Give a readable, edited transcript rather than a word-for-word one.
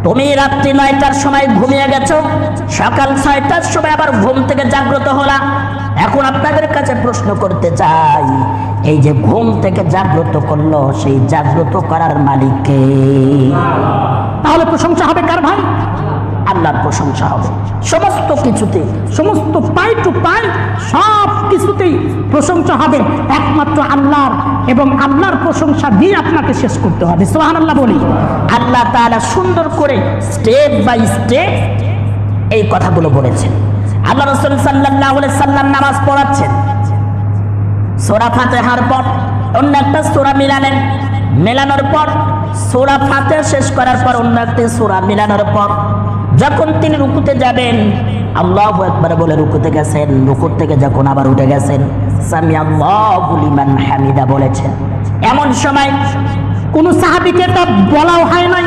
তুমি রাত্রি 9টার সময় ঘুমিয়ে গেছো, সকাল 6টার সময় আবার ঘুম থেকে জাগ্রত হলা। এখন আপনাদের কাছে প্রশ্ন করতে চাই, এই যে ঘুম থেকে জাগ্রত করলো, সেই জাগ্রত করার মালিক কে? তাহলে প্রশংসা হবে কার ভাই? আল্লাহর প্রশংসা হবে সমস্ত কিছুতে, সমস্ত পাই টু পাই সব কিছুতেই প্রশংসা হবে একমাত্র আল্লাহর, এবং আল্লাহর প্রশংসা দিয়ে আপনাকে শেষ করতে হবে। সুবহানাল্লাহ বলি। আল্লাহ তাআলা সুন্দর করে স্টেপ বাই স্টেপ এই কথাগুলো বলেছেন। আল্লাহ রাসূল সাল্লাল্লাহু আলাইহি সাল্লাম নামাজ পড়াচ্ছেন, সূরা ফাতিহার পর অন্য একটা সূরা মেলানোর পর, সূরা ফাতিহা শেষ করার পর অন্য একটা সূরা মেলানোর পর যখন তিনি রুকুতে যাবেন, আল্লাহু আকবার বলে রুকুতে গেছেন, রুকু থেকে যখন আবার উঠে গেছেন, সামি আল্লাহু লিমান হামিদা বলেছেন। এমন সময় কোন সাহাবীকে তা বলাও হয় নাই